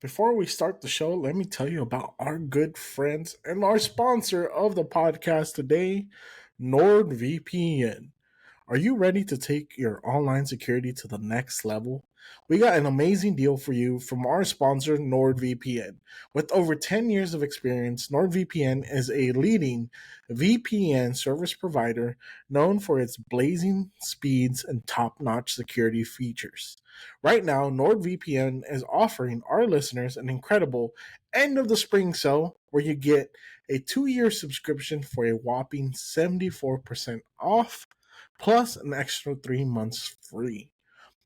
Before we start the show, let me tell you about our good friends and our sponsor of the podcast today, NordVPN. Are you ready to take your online security to the next level? We got an amazing deal for you from our sponsor, NordVPN. With over 10 years of experience, NordVPN is a leading VPN service provider known for its blazing speeds and top notch security features. Right now, NordVPN is offering our listeners an incredible end of the spring sale where you get a 2-year subscription for a whopping 74% off plus an extra 3 months free.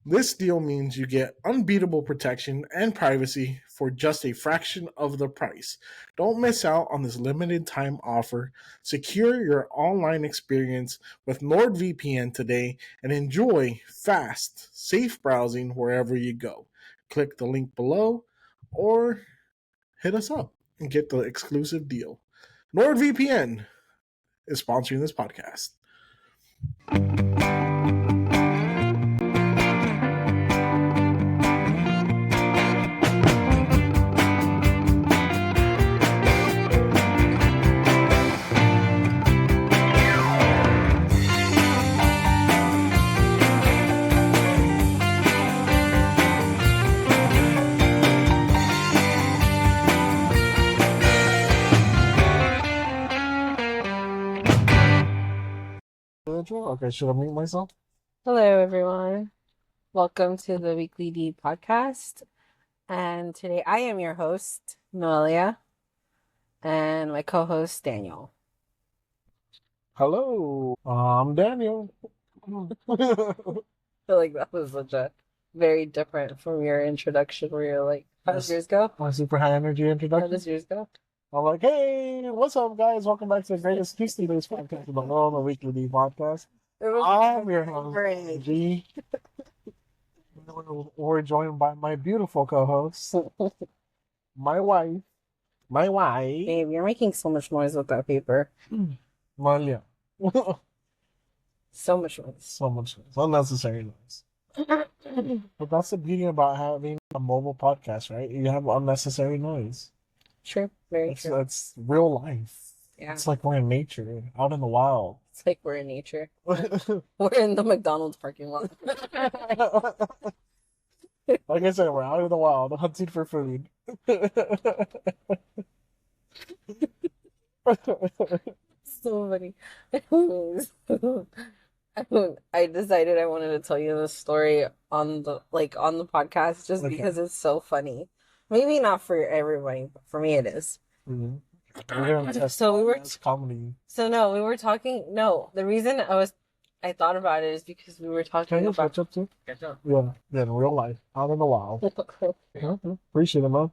This deal means you get unbeatable protection and privacy for just a fraction of the price. Don't miss out on this limited time offer. Secure your online experience with NordVPN today and enjoy fast, safe browsing wherever you go. Click the link below or hit us up and get the exclusive deal. NordVPN is sponsoring this podcast. Okay, should I mute myself? Hello, everyone. Welcome to the Weekly D podcast. And today I am your host, Noelia, and my co host, Daniel. Hello, I'm Daniel. I feel like that was such a very different from your introduction where you're like, how does yours go? My super high energy How introduction. does yours go? I'm like, hey, what's up, guys? Welcome back to the greatest Tuesday based podcast in the world, the Weekly D podcast. I'm your host, G. We're joined by my beautiful co-host, my wife. Babe, you're making so much noise with that paper. Malia. So much noise. So much noise. Unnecessary noise. But that's the beauty about having a mobile podcast, right? You have unnecessary noise. True. Very true. It's real life. Yeah. It's like we're in nature, out in the wild. It's like we're in nature. We're in the McDonald's parking lot. Like I said, we're out in the wild, hunting for food. So funny. I decided I wanted to tell you this story on the podcast just Okay. because it's so funny. Maybe not for everybody, but for me it is. Mm-hmm. We're gonna test So we were comedy. So no, we were talking. No, the reason I thought about it is because we were talking Can you about. catch up too? Yeah, in real life, out in the wild. Appreciate it, man.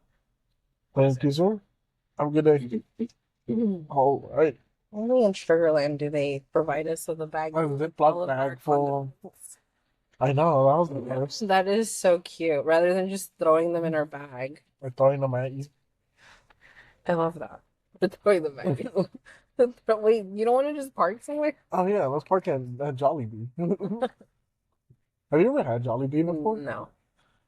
Thank you, sir. Have a good day. All right. Only in Sugarland do they provide us with a bag. A Ziploc bag full. I know, that was the worst. That is so cute. Rather than just throwing them in our bag. Or throwing them at you. I love that. But throwing them at you. Wait, you don't want to just park somewhere? Oh yeah, let's park at Jollibee. Have you ever had Jollibee before? No.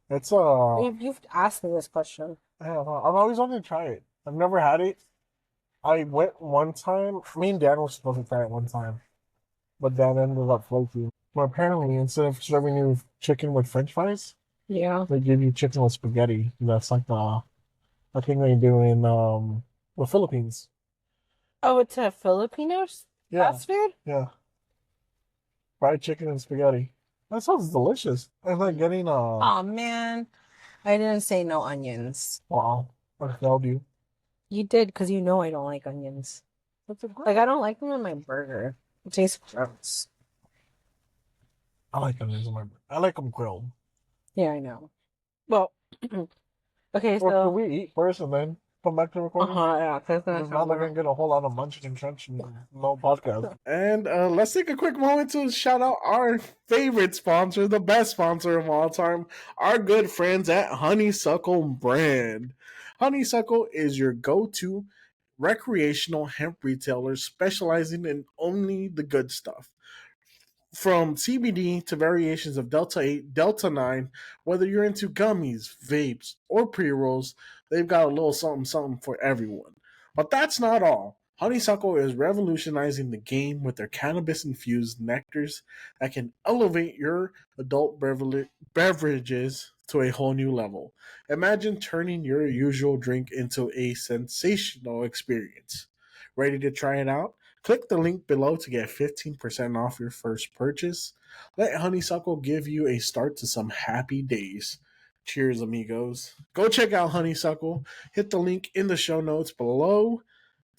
It's You've asked me this question. I've always wanted to try it. I've never had it. I went one time. Me and Dan were supposed to try it one time, but Dan ended up flaking. But apparently, instead of serving you chicken with French fries, Yeah. they give you chicken with spaghetti. That's like a thing they do in the Philippines. Oh, it's a Filipinos fast food? Yeah. Fried chicken and spaghetti. That sounds delicious. It's like getting Oh man, I didn't say no onions. wow. I failed you. You did because you know I don't like onions. That's a great. Like I don't like them in my burger. It tastes gross. I like onions in my burger. I like them grilled. Yeah, I know. Well, okay, Or so can we eat first and then come back to recording? yeah, because Because now they're gonna get a whole lot of munching and crunching. No podcast. And let's take a quick moment to shout out our favorite sponsor, the best sponsor of all time, our good friends at Honeysuckle Brand. Honeysuckle is your go-to recreational hemp retailer specializing in only the good stuff. From CBD to variations of Delta 8, Delta 9, whether you're into gummies, vapes, or pre rolls, they've got a little something something for everyone. But that's not all. Honeysuckle is revolutionizing the game with their cannabis infused nectars that can elevate your adult beverages to a whole new level. Imagine turning your usual drink into a sensational experience. Ready to try it out? Click the link below to get 15% off your first purchase. Let Honeysuckle give you a start to some happy days. Cheers, amigos. Go check out Honeysuckle. Hit the link in the show notes below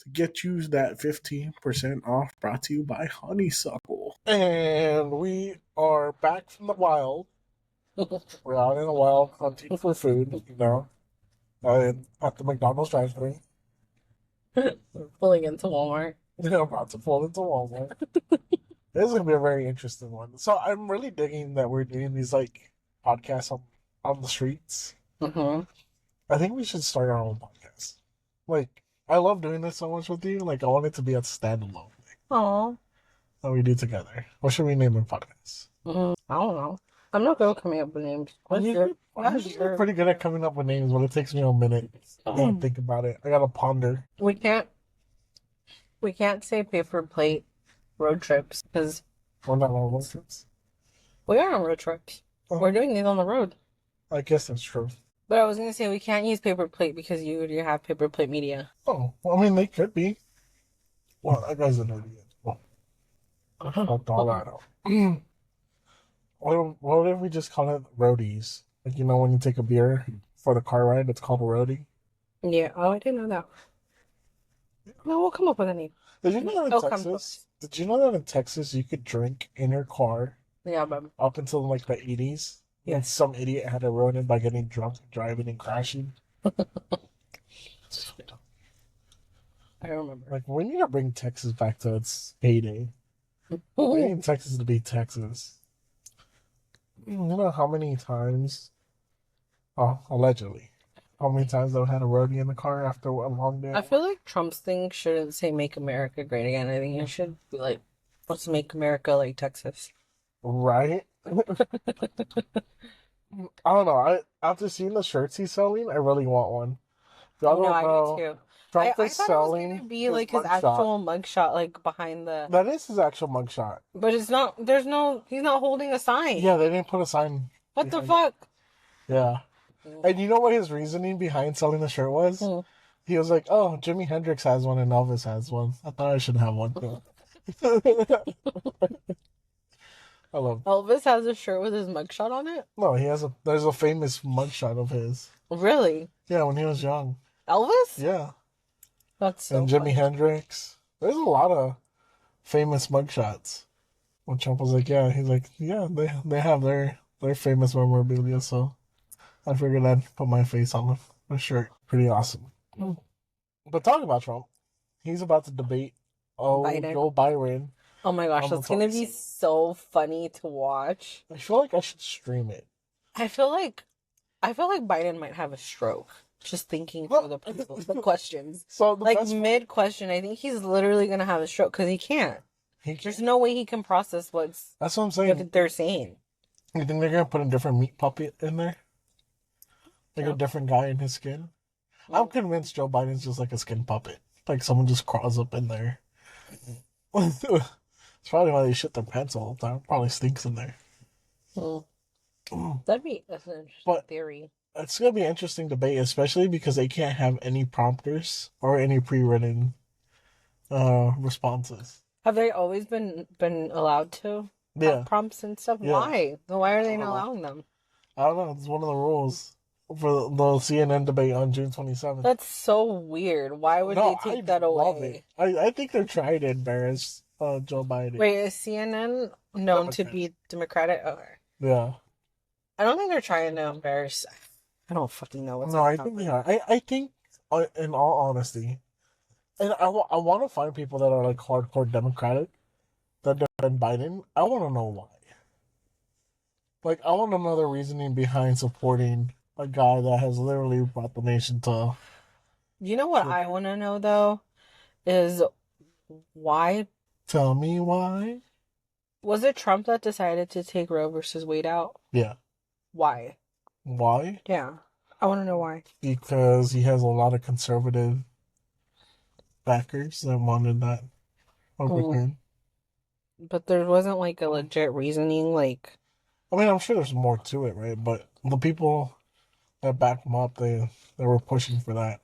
to get you that 15% off, brought to you by Honeysuckle. And we are back from the wild. We're out in the wild hunting for food, at the McDonald's drive-thru. Pulling into Walmart. About to pull into Walmart. This is gonna be a very interesting one. So I'm really digging that we're doing these podcasts on the streets. Mm-hmm. I think we should start our own podcast. I love doing this so much with you. I want it to be a standalone thing. Aww. That we do together. What should we name our podcast? I don't know. I'm not good at coming up with names. I'm pretty good at coming up with names, but it takes me a minute to think about it. I gotta ponder. We can't say paper plate road trips because We're not on road trips. we are on road trips. Oh. We're doing these on the road. I guess that's true. But I was gonna say we can't use paper plate because you have paper plate media. Oh, well, I mean, they could be. Well, that guy's an idiot. Well, fucked all that out. What if we just call it roadies? When you take a beer for the car ride, it's called a roadie. Yeah. Oh, I didn't know that. No, we'll come up with a name. Did you know that in Texas? Did you know that in Texas you could drink in your car? Yeah, but up until the 80s. Yeah. And some idiot had to ruin it by getting drunk, driving, and crashing. I remember. We need to bring Texas back to its heyday. We need Texas to be Texas. You know how many times, allegedly, how many times they've had a roadie in the car after a long day? I feel like Trump's thing shouldn't say "Make America Great Again." I think it should be let's make America like Texas. Right? I don't know. After seeing the shirts he's selling, I really want one. I do too. Trump I is thought selling. It was gonna be his actual mugshot, behind the. That is his actual mugshot. But it's not. He's not holding a sign. Yeah, they didn't put a sign. What the fuck? Yeah. And you know what his reasoning behind selling the shirt was? He was like, "Oh, Jimi Hendrix has one and Elvis has one. I thought I should have one too." I love Elvis has a shirt with his mugshot on it? No, there's a famous mugshot of his. Really? Yeah, when he was young. Elvis? Yeah. That's so And Jimi Hendrix. There's a lot of famous mugshots. When Trump was like, he's like, they have their famous memorabilia, so I figured I'd put my face on the shirt. Pretty awesome. But talking about Trump, he's about to debate Joe Biden. Oh my gosh, that's gonna be so funny to watch. I feel like I should stream it. I feel like Biden might have a stroke just thinking through the questions. So mid question, I think he's literally gonna have a stroke because he can't. There's no way he can process that's what I'm saying. What they're saying. You think they're gonna put a different meat puppet in there? A different guy in his skin? I'm convinced Joe Biden's just like a skin puppet. Someone just crawls up in there. It's probably why they shit their pants all the time. Probably stinks in there. That's an interesting theory. It's gonna be an interesting debate, especially because they can't have any prompters or any pre-written responses. Have they always been allowed to have prompts and stuff? Yeah. Why? Why are they not allowing them? I don't know. It's one of the rules for the CNN debate on June 27th. That's so weird. Why would they take that away? I think they're trying to embarrass Joe Biden. Wait, is CNN known to be Democratic? Okay. Yeah. I don't think they're trying to embarrass. I don't fucking know what's I think they are. I think, in all honesty, and I want to find people that are hardcore Democratic that defend Biden. I want to know why. I want to know the reasoning behind supporting a guy that has literally brought the nation to. You know what I want to know though, is why. Tell me why. Was it Trump that decided to take Roe versus Wade out? Yeah. Why? Why? Yeah. I want to know why. Because he has a lot of conservative backers that wanted that Mm, overturned. but there wasn't like a legit reasoning, like, I mean, I'm sure there's more to it, right? But the people that back him up, they were pushing for that.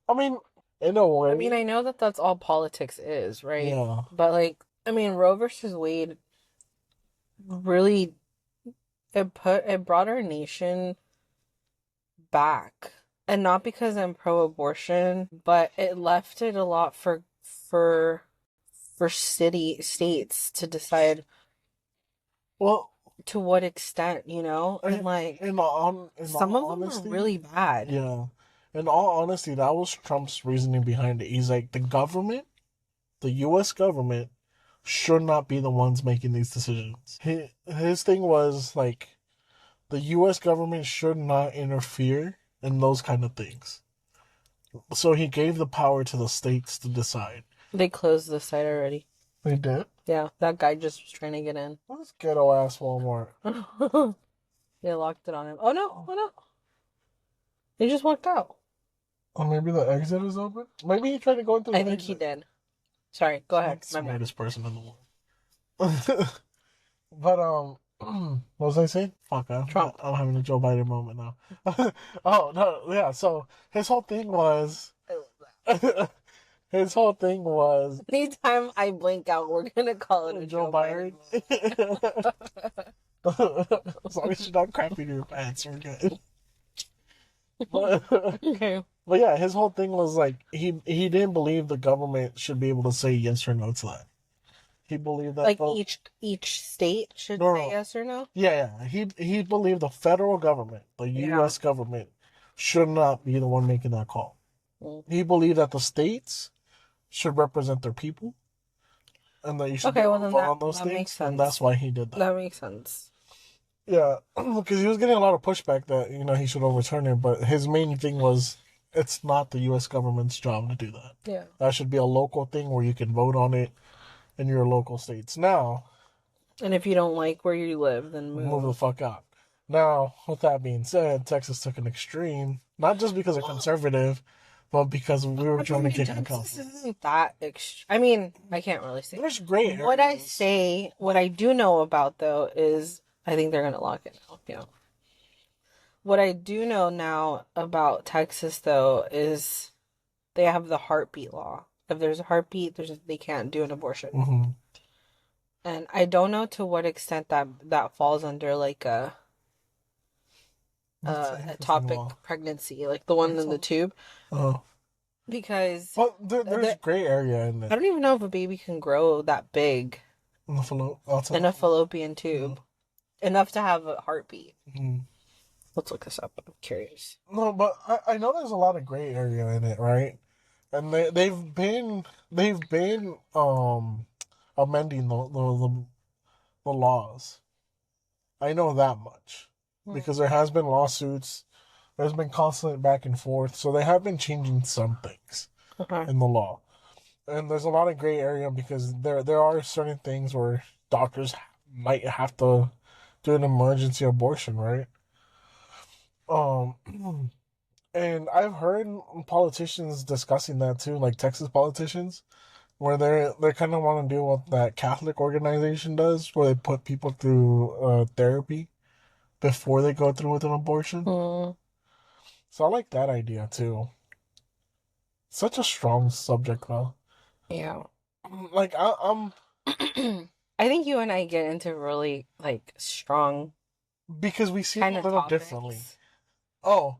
I mean, in a I mean, way, I know that that's all politics is, right? yeah. But like, I mean, Roe versus Wade really it brought our nation back. And not because I'm pro-abortion, but it left it a lot for states to decide Well, to what extent, you know? And like in some all of them are honesty, really bad. yeah. In all honesty, that was Trump's reasoning behind it. He's like, the U.S. government, should not be the ones making these decisions. His thing was like, the U.S. government should not interfere in those kind of things. So he gave the power to the states to decide. They closed the site already. They did? Yeah, that guy just was trying to get in. This ghetto ass Walmart. They locked it on him. Oh no, oh no. He just walked out. Or maybe the exit is open? Maybe he tried to go into the I think exit. he did. Sorry, go ahead. He's the My bad. smartest person in the world. But what was I saying? Fuck, Trump. I'm having a Joe Biden moment now. Oh no, yeah. So his whole thing was, I love that. his whole thing was Anytime I blink out, we're gonna call it a Joe Joe Biden. Biden. As long as you're not crapping your pants, we're good. But, Okay. but yeah, his whole thing was like he didn't believe the government should be able to say yes or no to that. He believed that Like each state should No, say no. yes or no? Yeah. He believed the federal government, the Yeah. U.S. government, should not be the one making that call. Mm. He believed that the states should represent their people, and that you should Okay, well then vote on those that things, makes sense. and that's why he did that. That makes sense. Yeah, because he was getting a lot of pushback that he should overturn it, but his main thing was it's not the U.S. government's job to do that. Yeah. That should be a local thing where you can vote on it in your local states. Now, And if you don't like where you live, then move the move. fuck out. Now, with that being said, Texas took an extreme, not just because they're conservative, but because we were trying to kick out Texas California. isn't that I mean, I can't really say. There's great What I do know about though is I think they're gonna lock it now. Yeah. What I do know now about Texas though is they have the heartbeat law. If there's a heartbeat, they can't do an abortion. Mm-hmm. And I don't know to what extent that falls under like a ectopic pregnancy, like the one in the tube, Oh, because but there's gray area in I it. don't even know if a baby can grow that big in a fallopian tube, enough to have a heartbeat. Mm-hmm. Let's look this up. I'm curious. No, but I know there's a lot of gray area in it, right? And they've been amending the laws. I know that much because there has been lawsuits. There's been constant back and forth, so they have been changing some things in the law. And there's a lot of gray area because there are certain things where doctors might have to do an emergency abortion, right? And I've heard politicians discussing that too, like Texas politicians, where they kind of want to do what that Catholic organization does, where they put people through therapy before they go through with an abortion. Mm. So I like that idea too. Such a strong subject, though. Yeah. Like I'm I think you and I get into really like strong because we see it kind a of little topics. differently. Oh,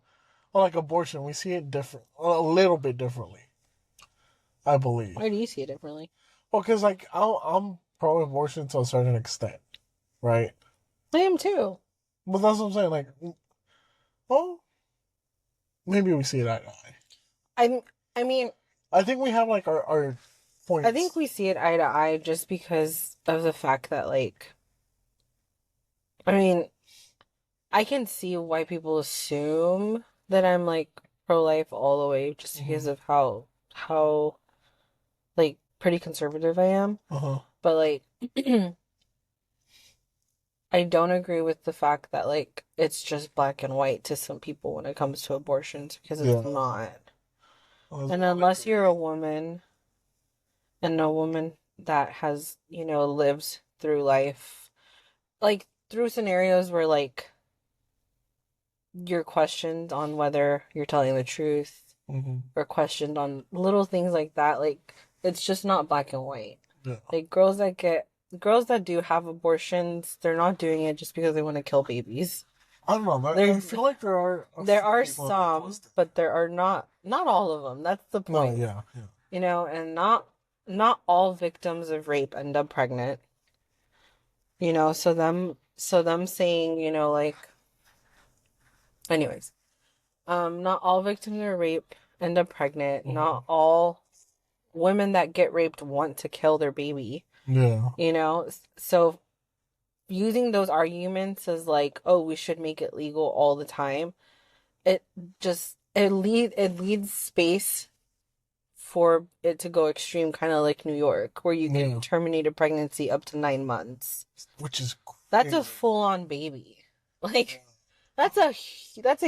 like abortion, we see it different, a little bit differently. I believe. Why do you see it differently? Well, because like I'm pro-abortion to a certain extent, right? I am too. But that's what I'm saying. Like, well, maybe we see it eye to eye. I mean, I think we have like our points. I think we see it eye to eye just because of the fact that like, I mean, I can see why people assume that I'm like pro-life all the way just because of how like pretty conservative I am. Uh-huh. But like I don't agree with the fact that like it's just black and white to some people when it comes to abortions because it's Yeah. not. Well, And unless you're a woman and a woman that has, lives through life, like through scenarios where like you're questioned on whether you're telling the truth mm-hmm. or questioned on little things like that, like it's just not black and white. Yeah. Like girls that do have abortions, they're not doing it just because they want to kill babies. I don't know. I feel like there are There are people that some, post it. but there are not all of them. That's the No, point. yeah. And not all victims of rape end up pregnant. So them saying, like anyways, not all victims of rape end up pregnant. Mm-hmm. Not all women that get raped want to kill their baby. Yeah. So using those arguments as like, oh, we should make it legal all the time, it just it leads space for it to go extreme, kind of like New York, where you can terminate a pregnancy up to 9 months. Which is That's a full-on baby. Like that's a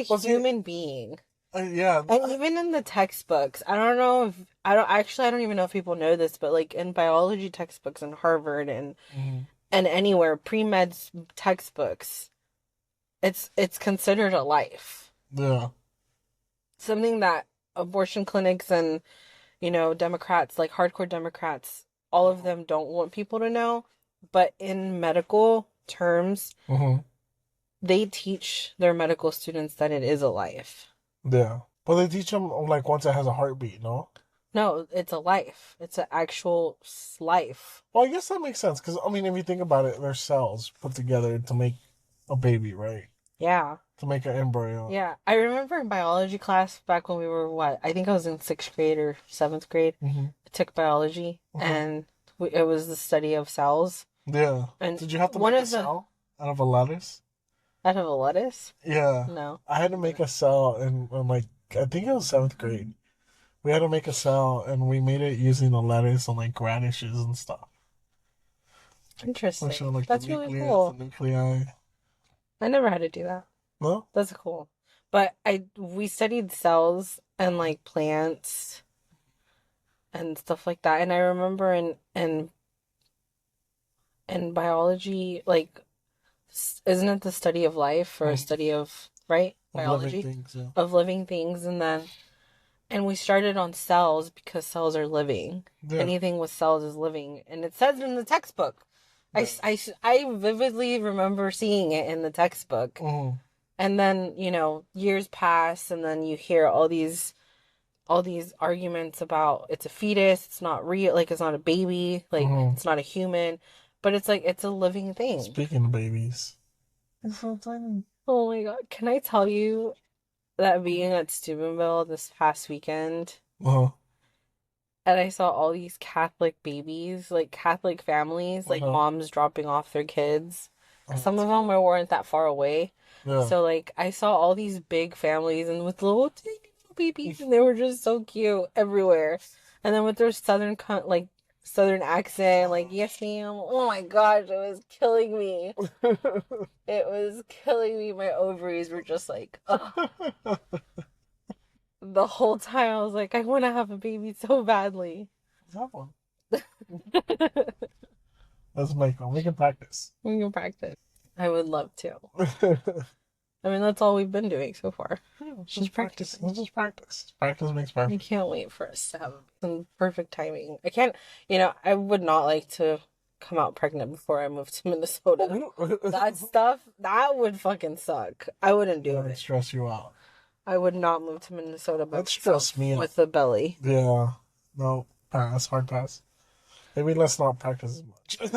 Well, see, human being. yeah. And even in the textbooks, I don't even know if people know this, but like in biology textbooks in Harvard Mm-hmm. and anywhere pre-med textbooks, it's considered a life. Yeah. Something that abortion clinics and, Democrats, like hardcore Democrats, all of them don't want people to know, but in medical terms, Mm-hmm. they teach their medical students that it is a life. Yeah. But they teach them like once it has a heartbeat, no? No, it's a life. It's an actual life. Well, I guess that makes sense because I mean, if you think about it, they're cells put together to make a baby, right? Yeah. To make an embryo. Yeah. I remember in biology class back when we were I think I was in 6th grade or 7th grade. Mm-hmm. I took biology and it was the study of cells. Yeah. And did you have to make a cell out of a lettuce? Out of a lettuce? Yeah. No. I had to make a cell in like I think it was 7th grade. We had to make a cell and we made it using the lettuce and like radishes and stuff. Interesting. Like, that's the really cool. The nuclei. I never had to do that. No? That's cool. But we studied cells and like plants and stuff like that. And I remember in biology, like, isn't it the study of life or a study of, right? Biology? Living things, yeah. Of living things. And we started on cells because cells are living. Yeah. Anything with cells is living. And it says in the textbook. Yeah. I vividly remember seeing it in the textbook. Mm-hmm. And then, years pass and then you hear all these arguments about it's a fetus, it's not real, like it's not a baby, like it's not a human. But it's like it's a living thing. Speaking of babies. It's so tiny. Oh my god. Can I tell you that being at Steubenville this past weekend, and I saw all these Catholic babies, like Catholic families, like moms dropping off their kids. Some of them weren't that far away. Yeah. So like I saw all these big families and with little babies, and they were just so cute everywhere. And then with their southern accent, like, yes ma'am. Oh my gosh, it was killing me. It was killing me. My ovaries were just like, ugh. The whole time I was like, I want to have a baby so badly. Have one. Let's make one. We can practice. We can practice. I would love to. I mean, that's all we've been doing so far. Yeah, just practice. Let's just practice. Practice makes perfect. I can't wait for us to have some perfect timing. I can't, I would not like to come out pregnant before I move to Minnesota. That stuff, that would fucking suck. I wouldn't do it. That would stress you out. I would not move to Minnesota by myself. That stress me out. With a belly. Yeah. No, pass. Hard pass. Maybe let's not practice as much.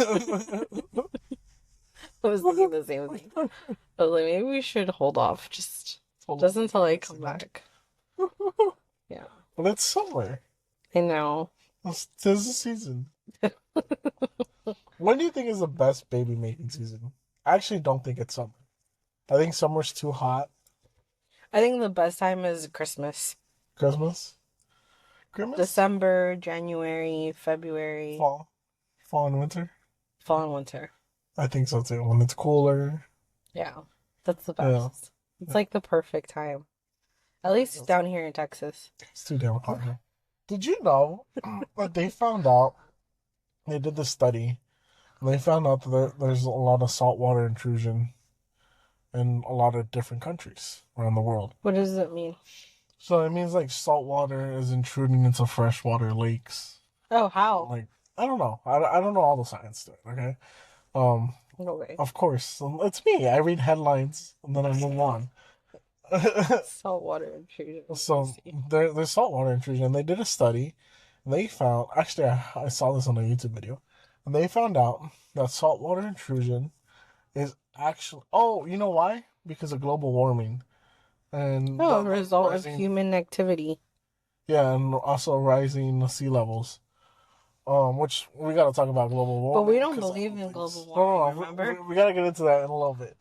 I was thinking the same thing. I was like, maybe we should hold off just until I come back. Yeah. Well, it's summer. I know. This is the season. When do you think is the best baby making season? I actually don't think it's summer. I think summer's too hot. I think the best time is Christmas. Christmas? December, January, February. Fall and winter? Fall and winter. I think so too. When it's cooler. Yeah, that's the Yeah. best. It's like the perfect time. At least down here in Texas. It's too damn hot here. Did you know that they found out, they did this study, and they found out that there's a lot of saltwater intrusion in a lot of different countries around the world. What does it mean? So it means like saltwater is intruding into freshwater lakes. Oh, how? Like, I don't know. I don't know all the science to it, okay? Um, Okay. of course, it's me. I read headlines and then I move on. Saltwater intrusion. So there's saltwater intrusion. They did a study, and they found actually I saw this on a YouTube video, and they found out that saltwater intrusion is actually you know why? Because of global warming and Oh, a result of rising, human activity. yeah, and also rising sea levels. Which we gotta talk about global But warming. we don't 'Cause believe in global no, warming, no, remember? we gotta get into that in a little bit.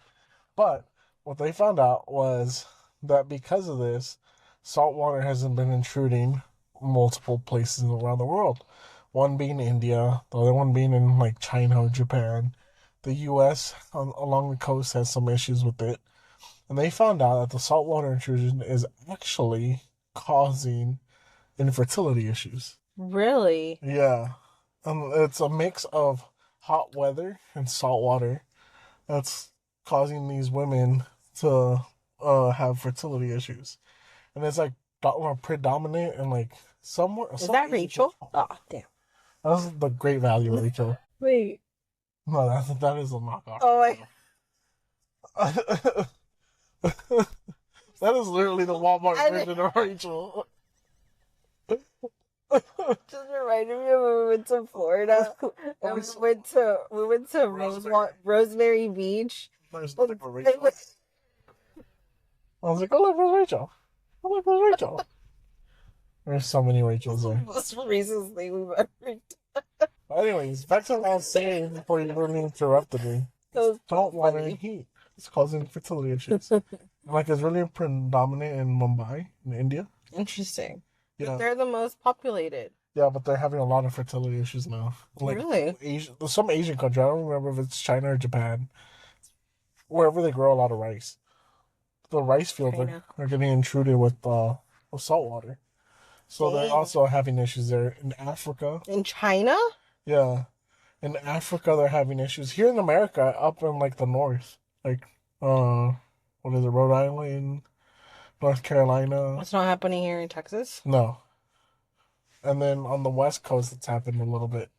But what they found out was that because of this, salt water hasn't been intruding multiple places around the world. One being India, the other one being in like China or Japan. The U.S. Along the coast has some issues with it, and they found out that the saltwater intrusion is actually causing infertility issues. Really? Yeah, it's a mix of hot weather and salt water that's causing these women to have fertility issues, and it's like predominant in like somewhere. Is Some that Asian Rachel? country. Oh, damn. That's the great value, Rachel. Wait. No, that is a knockoff. Oh, That is literally the Walmart I- version of Rachel. just reminded me of when we went to Florida and we went to Rosemary Beach. There's nothing for Rachel. I was like, oh look, where's Rachel? Oh look, where's Rachel? There's so many Rachels there. Most racist thing we've ever done. Anyways, back to what I was saying before you really interrupted me. That was Salt water funny. and heat. It's causing fertility issues. Like it's really predominant in Mumbai, in India. Interesting. Yeah, They're the most populated. yeah, but they're having a lot of fertility issues now. Like Really? some Asian country. I don't remember if it's China or Japan. Wherever they grow a lot of rice, the rice fields are getting intruded with salt water. So they're Dang. also having issues there in Africa. In China? Yeah, in Africa they're having issues. Here in America, up in like the north, like what is it, Rhode Island, North Carolina. It's not happening here in Texas. No. And then on the west coast, it's happened a little bit.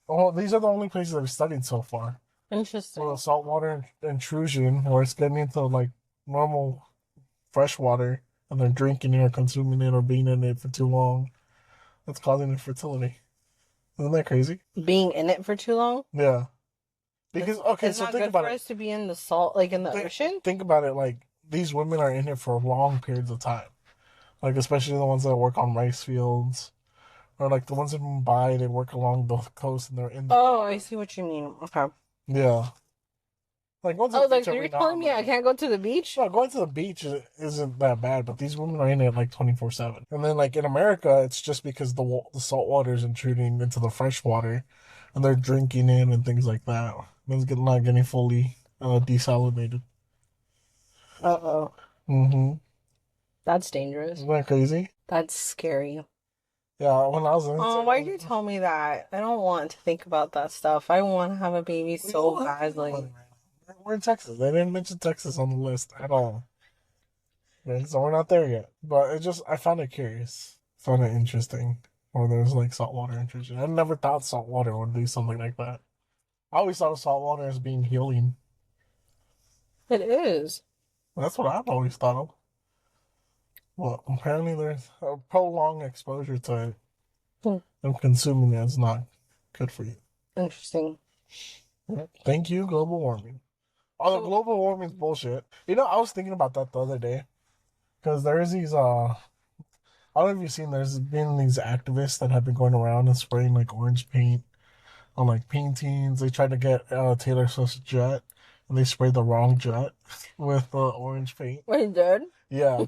Oh, these are the only places I've studied so far. Interesting. Well, saltwater intrusion, where it's getting into like normal fresh water, and they're drinking it or consuming it or being in it for too long. That's causing infertility. Isn't that crazy? Being in it for too long? Yeah. Because okay, It's so not think good about for it. us to be in the salt, like in the ocean. Think about it. Like these women are in it for long periods of time. Like especially the ones that work on rice fields, or like the ones in Mumbai. They work along the coast and they're in. Oh, I see what you mean. Okay. Yeah. Like going to Oh, the like beach you're every now telling and me I then. can't go to the beach? No, going to the beach isn't that bad, but these women are in it like 24/7. And then like in America, it's just because the salt water is intruding into the fresh water, and they're drinking it and things like that. And it's not getting fully desalinated. Uh-oh. Mm-hmm. That's dangerous. Isn't that crazy? That's scary. Yeah, when I was in Oh, why'd you tell me that? I don't want to think about that stuff. I want to have a baby so badly. We're in Texas. They didn't mention Texas on the list at all. Okay, so we're not there yet. But I found it curious. Found it interesting. Or there's like saltwater intrusion. I never thought saltwater would do something like that. I always thought of saltwater as being healing. It is. That's what I've always thought of. Well, apparently there's a prolonged exposure to it. And consuming it is not good for you. Interesting. Thank you, global warming. Oh, the global warming is bullshit. You know, I was thinking about that the other day. Because there's these, I don't know if you've seen, there's been these activists that have been going around and spraying like orange paint on like paintings. They tried to get Taylor Swift's jet, and they sprayed the wrong jet with orange paint. Wait, dude? Yeah.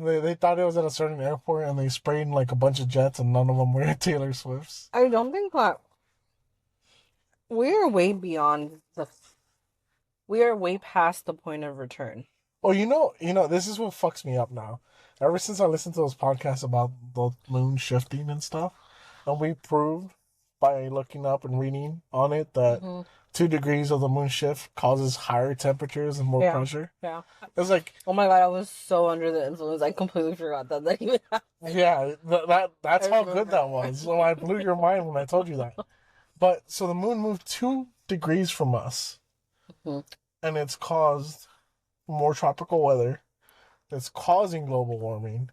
They thought it was at a certain airport, and they sprayed like a bunch of jets, and none of them were Taylor Swift's. I don't think that. We are way beyond we are way past the point of return. Oh, this is what fucks me up now. Ever since I listened to those podcasts about the moon shifting and stuff, and we proved by looking up and reading on it that Mm-hmm. 2 degrees of the moon shift causes higher temperatures and more Yeah. pressure. Yeah. It's like, Oh my god, I was so under the influence. I completely forgot that even happened. yeah, that's I how good remember. that was. So I blew your mind when I told you that. But so the moon moved 2 degrees from us, Mhm. and it's caused more tropical weather. It's causing global warming.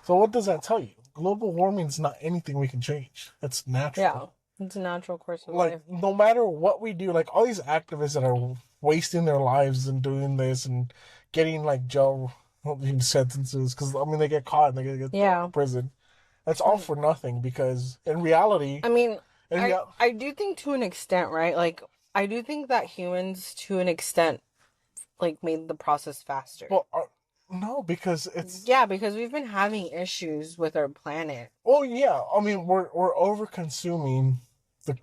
So what does that tell you? Global warming is not anything we can change. It's natural. Yeah. It's a natural course of Like life. no matter what we do, like all these activists that are wasting their lives and doing this and getting like jail sentences because I mean they get caught and they get thrown Yeah. in prison. That's all for nothing because in reality, I mean, in I real, I do think to an extent, right? Like I do think that humans to an extent like made the process faster. well, no, because it's Yeah, because we've been having issues with our planet. well, yeah. I mean, we're over consuming the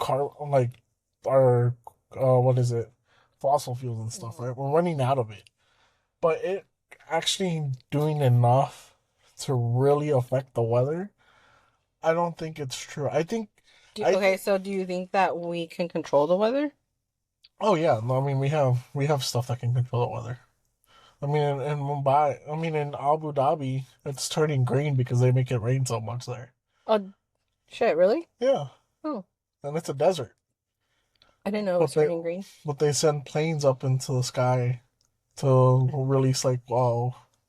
like our what is it, fossil fuels and stuff, right? We're running out of it, but it actually doing enough to really affect the weather. I don't think it's true. Okay, so do you think that we can control the weather? Oh yeah, no, I mean we have stuff that can control the weather. I mean in Mumbai, I mean in Abu Dhabi, it's turning green because they make it rain so much there. Oh, shit, really? Yeah, Oh, and it's a desert. I didn't know it But was they turning green. but they send planes up into the sky to release like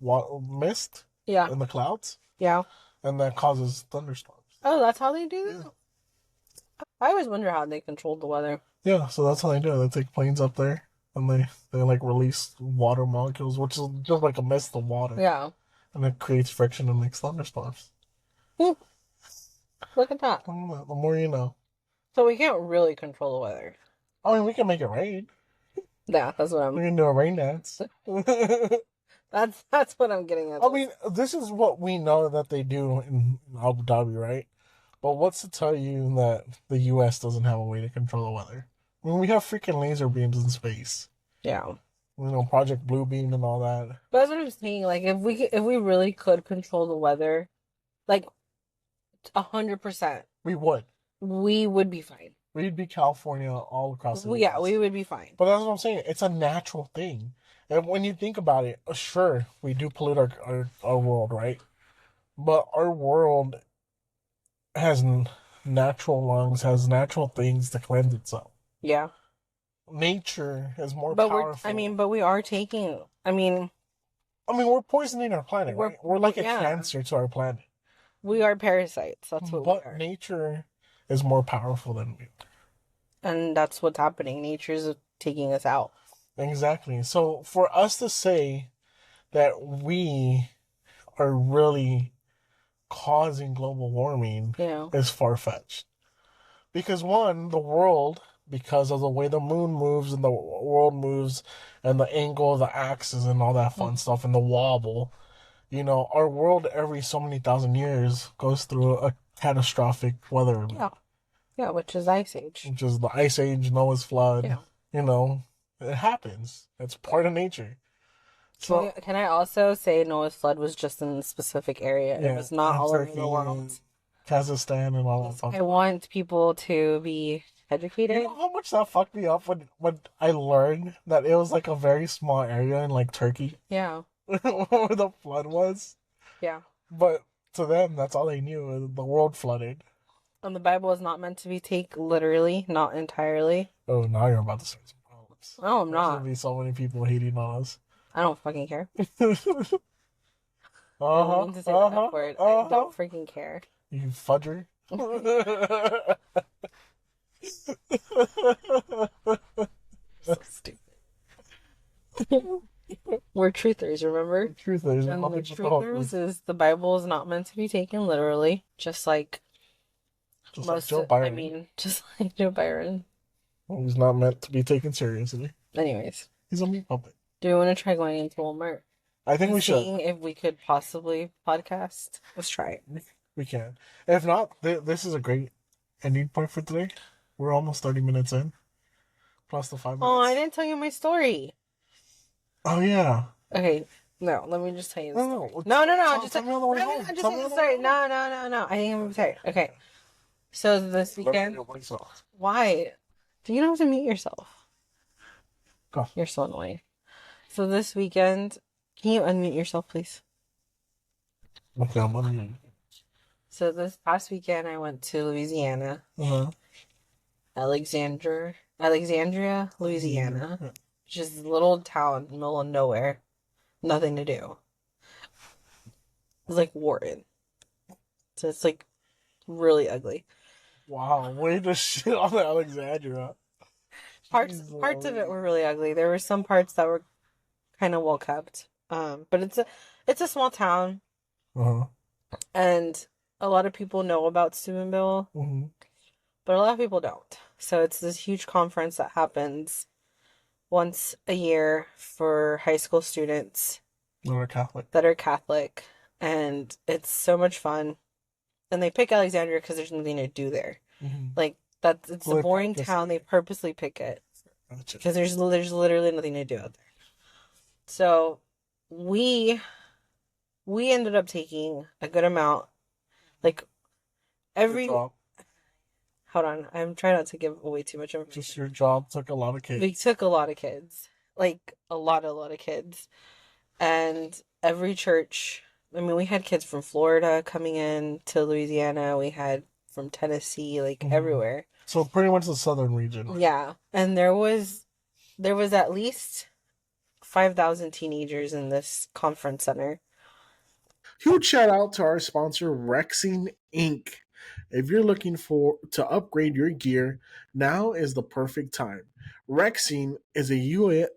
mist Yeah, in the clouds, yeah. and that causes thunderstorms. Oh, that's how they do Yeah, that? I always wonder how they controlled the weather. yeah. So that's how they do it. They take planes up there and they like release water molecules, which is just like a mist of water, Yeah. and it creates friction and makes thunderstorms. Hmm, look at that. The more you know. So we can't really control the weather. I mean, we can make it rain. Yeah, that's what We I'm. can do a rain dance. That's what I'm getting at. I mean, this is what we know that they do in Abu Dhabi, right? But what's to tell you that the U.S. doesn't have a way to control the weather? I mean, we have freaking laser beams in space. Yeah. Project Bluebeam and all that. But that's what I'm saying. Like, if we really could control the weather, like 100%, We would. we would be fine. We'd be California all across the Yeah, U.S. we would be fine. But that's what I'm saying. It's a natural thing. And when you think about it, sure, we do pollute our world, right? But our world has natural lungs, has natural things to cleanse itself. Yeah. Nature is more But powerful. but we are taking. We're poisoning our planet. We're- Right? We're like a yeah. cancer to our planet. We are parasites. That's what we But are. nature is more powerful than we. And that's what's happening. Nature's taking us out. Exactly. So for us to say that we are really causing global warming Yeah. is far fetched. Because one, the world, because of the way the moon moves and the world moves and the angle of the axis and all that fun stuff and the wobble, our world every so many thousand years goes through a catastrophic weather event. Yeah. Yeah, which is Ice Age. Which is the Ice Age, Noah's flood. Yeah. It happens. It's part of nature. So Can I also say Noah's flood was just in a specific area? yeah, It was not all over Turkey the world. and Kazakhstan and all that stuff. I want people to be You educated. know how much that fucked me up when I learned that it was like a very small area in like Turkey Yeah. where the flood was. Yeah. But to them, that's all they knew. The world flooded. And the Bible is not meant to be taken literally, not entirely. Oh, now you're about to say some problems. No, I'm There's not. gonna be so many people hating on us. I don't fucking care. Uh-huh. I don't mean to say the F word. I don't freaking care. You fudger. So stupid. We're truthers, remember? Truthers. And the truthers is the Bible is not meant to be taken literally, just like Just most. like Joe Byron. Just like Joe Byron. He's not meant to be taken seriously. Anyways, He's a meat puppet. do we want to try going into Walmart? I think we should. Seeing if we could possibly podcast. Let's try it. We can. If not, this is a great ending point for today. We're almost 30 minutes in. plus the 5 Oh, minutes. I didn't tell you my story. Oh yeah. Okay, no, let me just tell you the story. No. No. Tell me on the way home. Just Tell tell me you on the the way story. home. No. I think I'm sorry. Okay, so this weekend. Why? Do you don't have to mute yourself? Go. You're so annoying. So this weekend, can you unmute yourself, please? Okay, I'm on. So this past weekend, I went to Louisiana, Alexandria, Louisiana, which is a little town in the middle of nowhere, nothing to do. It's like Wharton, so it's like really ugly. Wow, way to shit on Alexandria. Parts of it were really ugly. There were some parts that were kind of well kept. But it's a small town, Uh-huh. and a lot of people know about Steubenville, but a lot of people don't. So it's this huge conference that happens once a year for high school students that are Catholic, and it's so much fun. And they pick Alexandria because there's nothing to do there. Like it's a boring town. They purposely pick it because there's literally nothing to do out there. So we ended up taking a good amount, like every. Hold on, I'm trying not to give away too much information. Just your job took a lot of kids. We took a lot of kids, like a lot of kids, and every church. I mean, we had kids from Florida coming in to Louisiana. We had from Tennessee, like everywhere. So pretty much the southern region. Yeah, and there was at least 5,000 teenagers in this conference center. Huge shout out to our sponsor, Rexing Inc. If you're looking to upgrade your gear, now is the perfect time. Rexing is a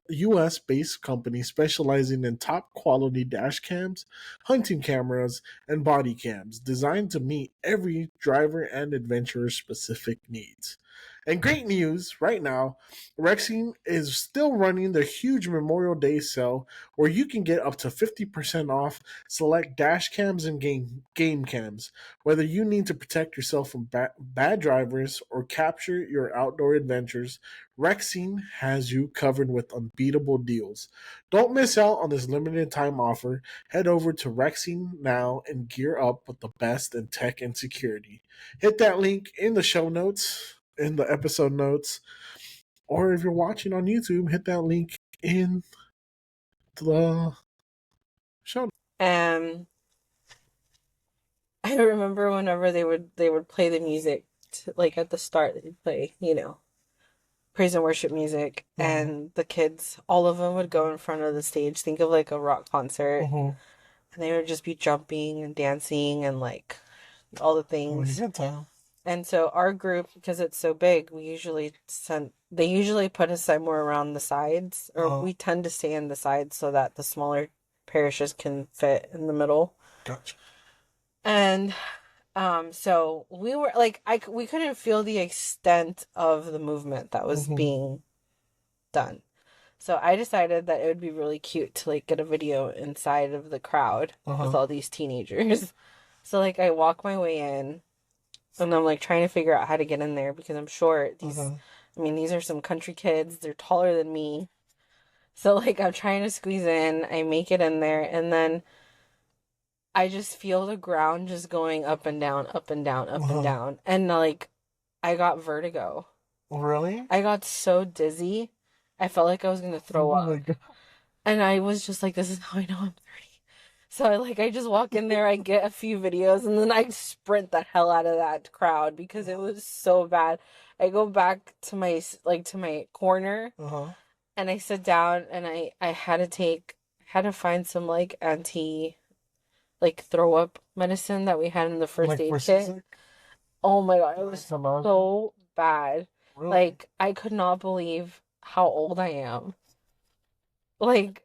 US based company specializing in top quality dash cams, hunting cameras, and body cams designed to meet every driver and adventurer's specific needs. And great news right now, Rexing is still running the huge Memorial Day sale where you can get up to 50% off select dash cams and game cams. Whether you need to protect yourself from bad drivers or capture your outdoor adventures, Rexine has you covered with unbeatable deals. Don't miss out on this limited time offer. Head over to Rexine now and gear up with the best in tech and security. Hit that link in the show notes, in the episode notes, or if you're watching on YouTube, hit that link in the show notes. I remember whenever they would play the music, like at the start, they'd play, praise and worship music, and the kids, all of them would go in front of the stage. Think of like a rock concert, and they would just be jumping and dancing and like all the things. Good time. And so our group, because it's so big, they usually put us somewhere around the sides, or we tend to stay in the sides so that the smaller parishes can fit in the middle. Gotcha. And so we were like, we couldn't feel the extent of the movement that was being done. So I decided that it would be really cute to like get a video inside of the crowd with all these teenagers. So like I walk my way in, and I'm like trying to figure out how to get in there because I'm short. These are some country kids. They're taller than me. So like I'm trying to squeeze in. I make it in there, and then I just feel the ground just going up and down, up and down, up and down. And like I got vertigo. Really? I got so dizzy. I felt like I was going to throw up. My God. And I was just like, this is how I know I'm 30. So I just walk in there, I get a few videos, and then I sprint the hell out of that crowd because it was so bad. I go back to my corner, and I sit down, and I had to find some like throw up medicine that we had in the first aid kit. Oh my God, it was so bad. Really? Like I could not believe how old I am. Like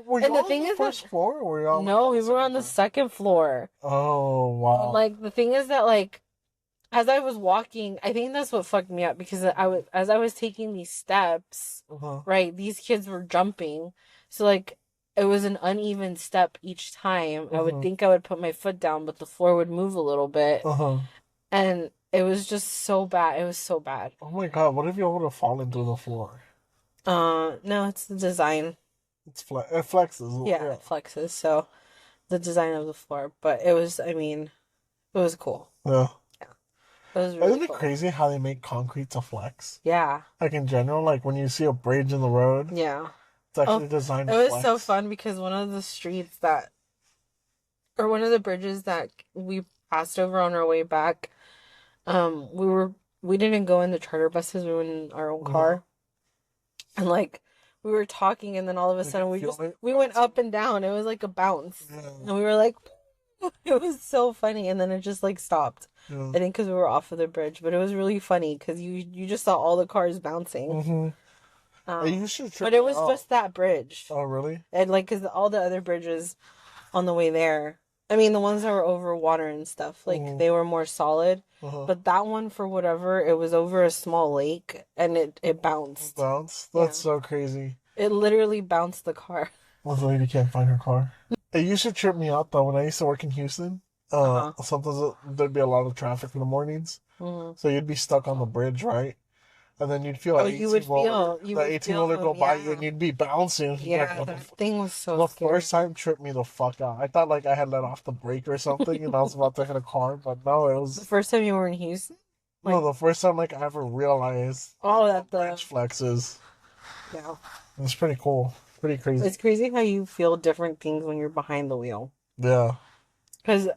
were you on the first floor or were you on No, we were on the second floor. Oh wow. And, like the thing is that like as I was walking, I think that's what fucked me up because as I was taking these steps, right, these kids were jumping. So like it was an uneven step each time. I would think I would put my foot down, but the floor would move a little bit. And It was just so bad. It was so bad. Oh my god, what if you would have fallen through the floor? No, it's the design. It flexes. Yeah, Yeah. it flexes. So the design of the floor, but it was. I mean, it was cool. Yeah. Yeah, it was really Isn't it cool. crazy how they make concrete to flex? Yeah, Like in general, like when you see a bridge in the road, yeah. it's Oh, actually designed it to was so flex. fun because one of the streets that, or one of the bridges that we passed over on our way back, we didn't go in the charter buses. We went in our own Uh-huh. car, and like we were talking, and then all of a Did sudden you feel it? we went up and down. It was like a bounce, Yeah. and we were like, it was so funny, and then it just like stopped. Yeah. I think because we were off of the bridge, but it was really funny because you just saw all the cars bouncing. Mm-hmm. Um, You should trip but it me was out. just that bridge, Oh, really? and like because all the other bridges on the way there, I mean the ones that were over water and stuff, like Mm-hmm. they were more solid. Uh-huh. But that one, for whatever, it was over a small lake, and it bounced. Bounce? Yeah, That's so crazy. it literally bounced the car. Well, the lady can't find her car. It used to trip me out though when I used to work in Houston. Uh-huh. Sometimes there'd be a lot of traffic in the mornings, Hmm. so you'd be stuck on the bridge, right? And then you'd feel Oh, an 18 wheeler, you the would 18 feel, wheeler go by you, and yeah, you'd be bouncing. Like, yeah. what the That thing was so The scary. first time tripped me the fuck out. I thought like I had let off the brake or something, and I was about to hit a car, but no, it The was first time you were in Houston, no like, the first time like I ever realized oh, that bridge the flexes. yeah. It was pretty cool, pretty crazy. It's crazy how you feel different things when you're behind the wheel. Yeah. Because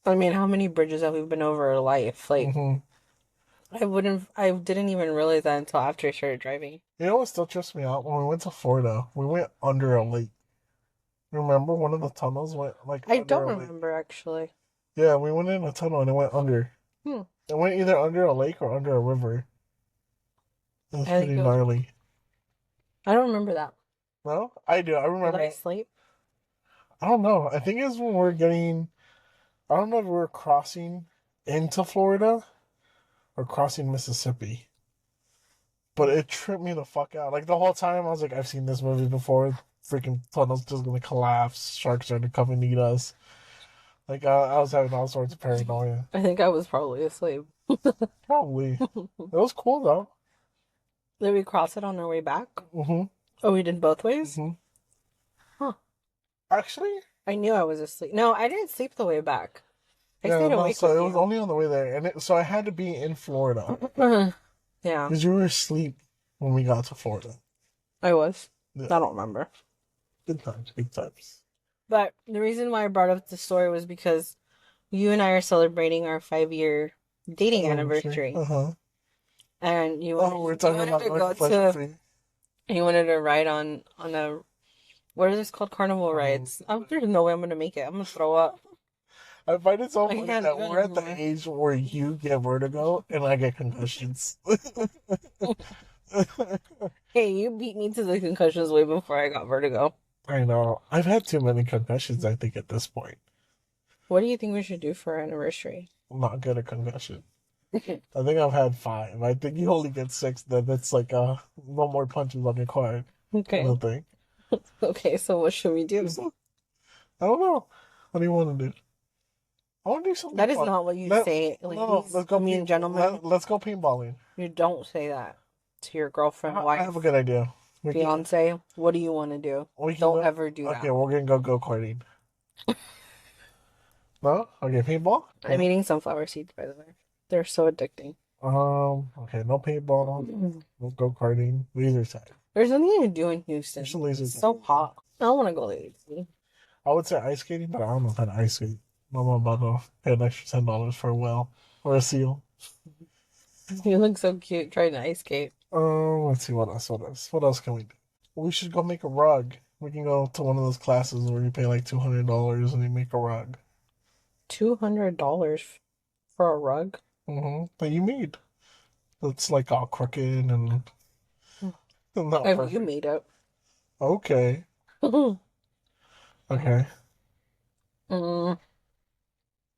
I mean, how many bridges have we been over in life? Like, Hmm. I didn't even realize that until after I started driving. You know what still trips me out? When we went to Florida, we went under a lake. Remember one of the tunnels went like I under don't a lake. remember actually. Yeah, we went in a tunnel and it went under. Hmm. It went either under a lake or under a river. It was I think pretty it was. gnarly. I don't remember that. No, I do. I Did remember. I sleep? I don't know. I think it's when we're getting. I don't know if we were crossing into Florida or crossing Mississippi, but it tripped me the fuck out. Like the whole time, I was like, I've seen this movie before. Freaking tunnel's just gonna collapse. Sharks are gonna come and eat us. Like I was having all sorts of paranoia. I think I was probably asleep. Probably. It was cool though. Did we cross it on our way back? Mhm. Oh, we did both ways? Mhm. Huh. Actually, I knew I was asleep. No, I didn't sleep the way back. I yeah. stayed No. awake So with it was you. only on the way there, so I had to be in Florida Yeah, because you were asleep when we got to Florida. I was. Yeah. I don't remember. Good times. Good times. But the reason why I brought up the story was because you and I are celebrating our 5-year dating anniversary. Uh-huh. And We're talking wanted about to going go pleasure to, free. you wanted to ride on a, what are those called? Carnival rides. There's no way I'm going to make it. I'm going to throw up. I find it so I funny can't that do it we're at the anymore. age where you get vertigo and I get concussions. Hey, you beat me to the concussions way before I got vertigo. I know. I've had too many concussions, I think, at this point. What do you think we should do for our anniversary? I'm not good at concussion. I think I've had 5. I think you only get 6, then it's like no more punches on your card. Okay. I think. Okay, so what should we do? I don't know. What do you want to do? I want to do something That is fun. not what you say, ladies. No, let's go. I mean, gentlemen. Let's go paintballing. You don't say that to your girlfriend, I wife, have a good idea. We can, fiance. What do you want to do? we can Don't go, ever do okay, that. we're gonna go karting. No? Okay, paintball? I'm eating sunflower seeds, by the way. They're so addicting. Okay, no paintball. No go karting. Laser tag. There's nothing to do in Houston. There's a laser It's tag. so hot. I don't want to go lazy. I would say ice skating, but I don't know how to ice skate. I'm about to pay an extra $10 for a whale or a seal. You look so cute trying to ice skate. Let's see what else. What else can we do? We should go make a rug. We can go to one of those classes where you pay like $200 and you make a rug. $200 for a rug? That you made. It's like all crooked and not You perfect. made it. Okay. Okay. Mm.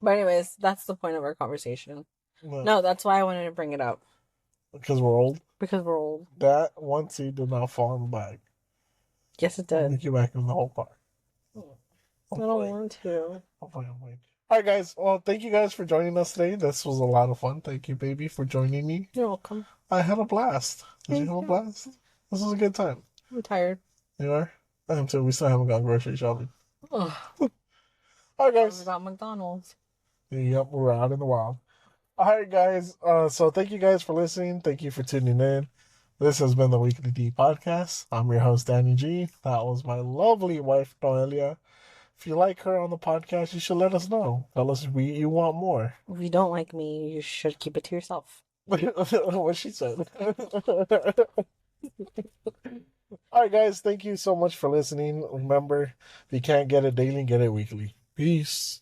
But anyways, that's the point of our conversation. Well, No, that's why I wanted to bring it up. because we're old. Because we're old. That one seed did not fall in the bag. Yes, it I'll did. make you back in the whole car. I don't want to. I'll play. All right, guys. Well, thank you guys for joining us today. This was a lot of fun. Thank you, baby, for joining me. You're welcome. I had a blast. Did you have a blast? This was a good time. I'm tired. You are? I am too. We still haven't gone grocery shopping. Ugh. All right, guys. About McDonald's. Yep, we're out in the wild. All right, guys. So thank you guys for listening. Thank you for tuning in. This has been the Weekly D Podcast. I'm your host, Danny G. That was my lovely wife, Noelia. If you like her on the podcast, you should let us know. Tell us you want more. If you don't like me, you should keep it to yourself. What she said. All right, guys. Thank you so much for listening. Remember, if you can't get it daily, get it weekly. Peace.